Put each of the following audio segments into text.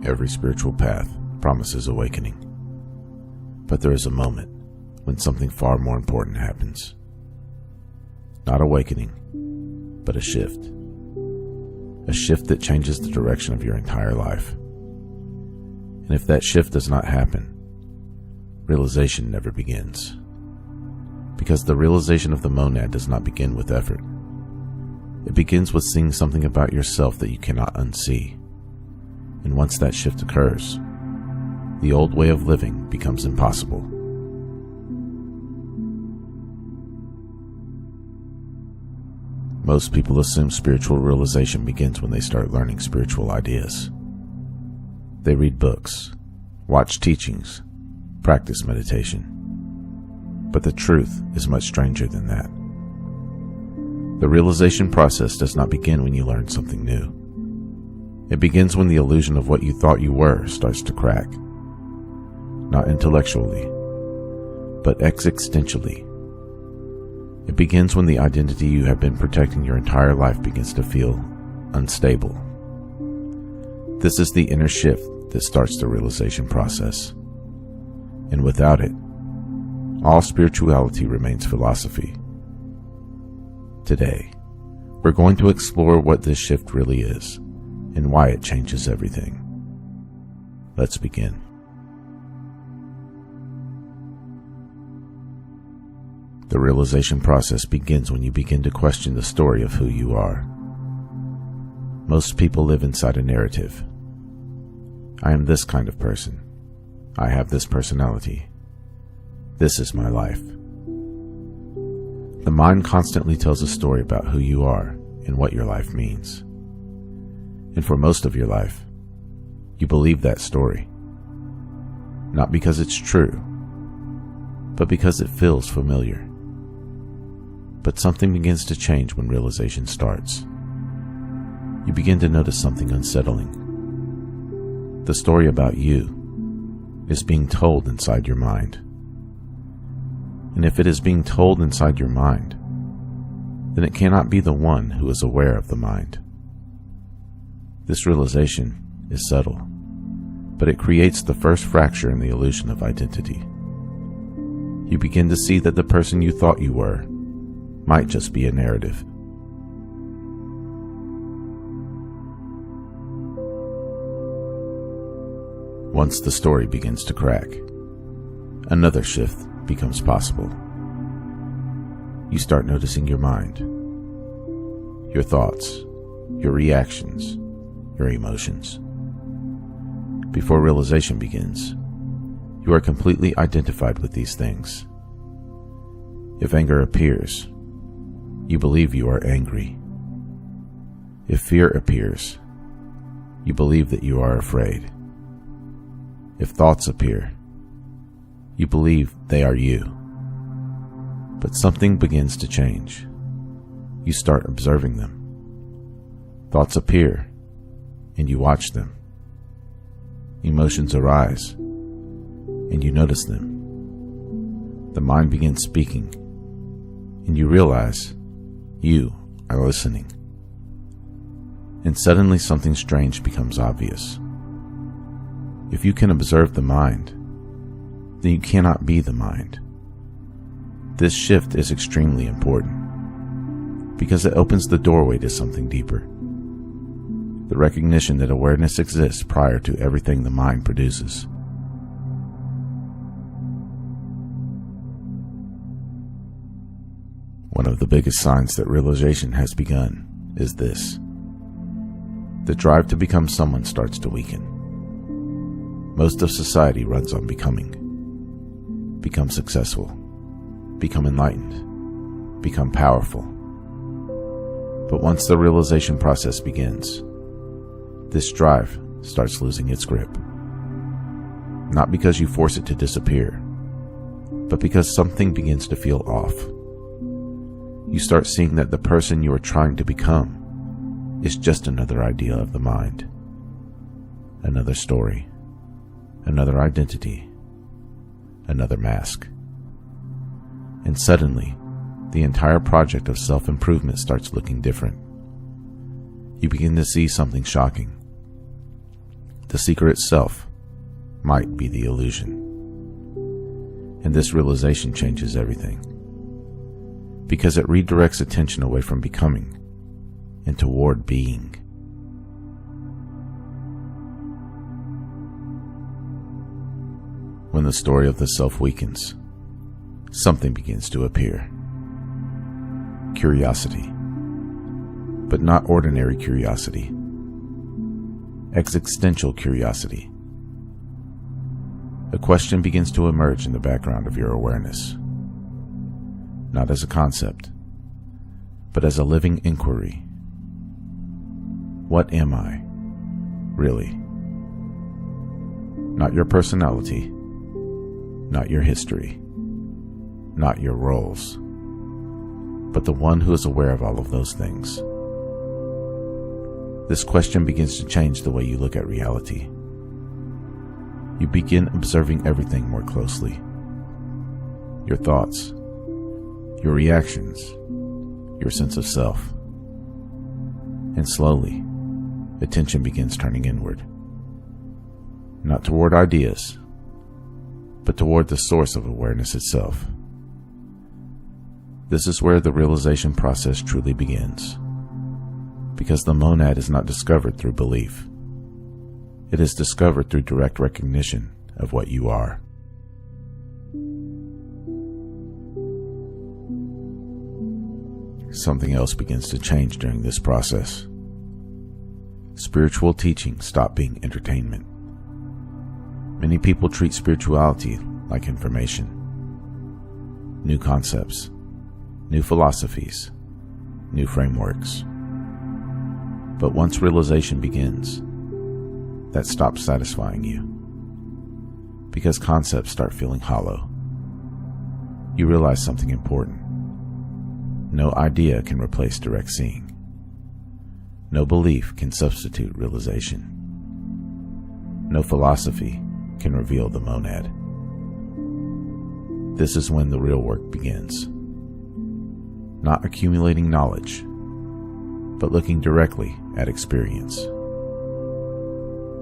Every spiritual path promises awakening. But there is a moment when something far more important happens. Not awakening, but a shift. A shift that changes the direction of your entire life. And if that shift does not happen, realization never begins. Because the realization of the monad does not begin with effort. It begins with seeing something about yourself that you cannot unsee. And once that shift occurs, the old way of living becomes impossible. Most people assume spiritual realization begins when they start learning spiritual ideas. They read books, watch teachings, practice meditation. But the truth is much stranger than that. The realization process does not begin when you learn something new. It begins when the illusion of what you thought you were starts to crack. Not intellectually, but existentially. It begins when the identity you have been protecting your entire life begins to feel unstable. This is the inner shift that starts the realization process. And without it, all spirituality remains philosophy. Today, we're going to explore what this shift really is and why it changes everything. Let's begin. The realization process begins when you begin to question the story of who you are. Most people live inside a narrative. I am this kind of person. I have this personality. This is my life. The mind constantly tells a story about who you are and what your life means. And for most of your life, you believe that story. Not because it's true, but because it feels familiar. But something begins to change when realization starts. You begin to notice something unsettling. The story about you is being told inside your mind. And if it is being told inside your mind, then it cannot be the one who is aware of the mind. This realization is subtle, but it creates the first fracture in the illusion of identity. You begin to see that the person you thought you were might just be a narrative. Once the story begins to crack, another shift becomes possible. You start noticing your mind, your thoughts, your reactions, your emotions. Before realization begins, you are completely identified with these things. If anger appears, you believe you are angry. If fear appears, you believe that you are afraid. If thoughts appear, you believe they are you. But something begins to change. You start observing them. Thoughts appear, and you watch them. Emotions arise, and you notice them. The mind begins speaking, and you realize you are listening. And suddenly something strange becomes obvious. If you can observe the mind, then you cannot be the mind. This shift is extremely important because it opens the doorway to something deeper. The recognition that awareness exists prior to everything the mind produces. One of the biggest signs that realization has begun is this. The drive to become someone starts to weaken. Most of society runs on becoming. Become successful. Become enlightened. Become powerful. But once the realization process begins, this drive starts losing its grip. Not because you force it to disappear, but because something begins to feel off. You start seeing that the person you are trying to become is just another idea of the mind. Another story. Another identity. Another mask. And suddenly, the entire project of self-improvement starts looking different. You begin to see something shocking. the seeker itself might be the illusion. And this realization changes everything, because it redirects attention away from becoming and toward being. When the story of the self weakens, something begins to appear. Curiosity, but not ordinary curiosity. Existential curiosity. A question begins to emerge in the background of your awareness, not as a concept, but as a living inquiry. What am I, really? Not your personality, not your history, not your roles, but the one who is aware of all of those things. This question begins to change the way you look at reality. You begin observing everything more closely. Your thoughts, your reactions, your sense of self. And slowly, attention begins turning inward. Not toward ideas, but toward the source of awareness itself. This is where the realization process truly begins, because the monad is not discovered through belief. It is discovered through direct recognition of what you are. Something else begins to change during this process. Spiritual teaching stops being entertainment. Many people treat spirituality like information. New concepts, new philosophies, new frameworks. But once realization begins, that stops satisfying you, because concepts start feeling hollow. You realize something important. No idea can replace direct seeing. No belief can substitute realization. No philosophy can reveal the monad. This is when the real work begins. Not accumulating knowledge, but looking directly at experience.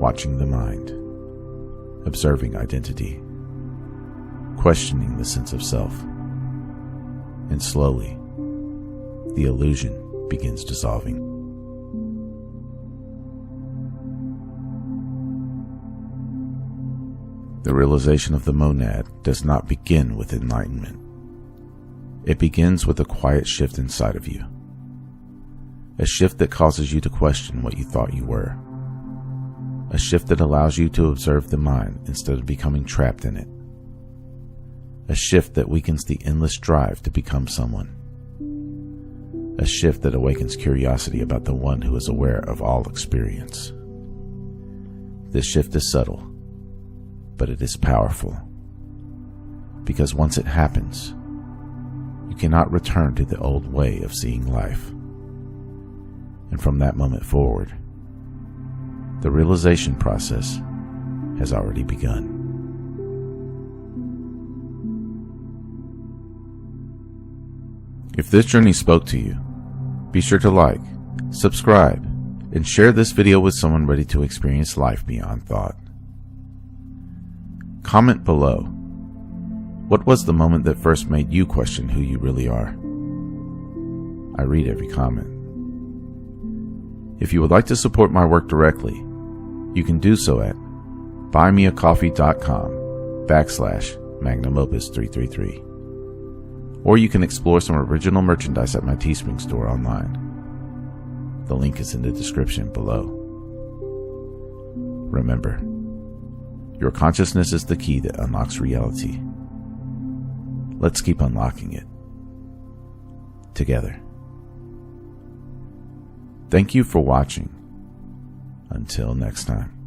Watching the mind, observing identity, questioning the sense of self, and slowly, the illusion begins dissolving. The realization of the monad does not begin with enlightenment. It begins with a quiet shift inside of you. A shift that causes you to question what you thought you were. A shift that allows you to observe the mind instead of becoming trapped in it. A shift that weakens the endless drive to become someone. A shift that awakens curiosity about the one who is aware of all experience. This shift is subtle, but it is powerful. Because once it happens, you cannot return to the old way of seeing life. And from that moment forward, the realization process has already begun. If this journey spoke to you, be sure to like, subscribe, and share this video with someone ready to experience life beyond thought. Comment below. What was the moment that first made you question who you really are? I read every comment. If you would like to support my work directly, you can do so at buymeacoffee.com/magnumopus333. Or you can explore some original merchandise at my Teespring store online. The link is in the description below. Remember, your consciousness is the key that unlocks reality. Let's keep unlocking it together. Thank you for watching. Until next time.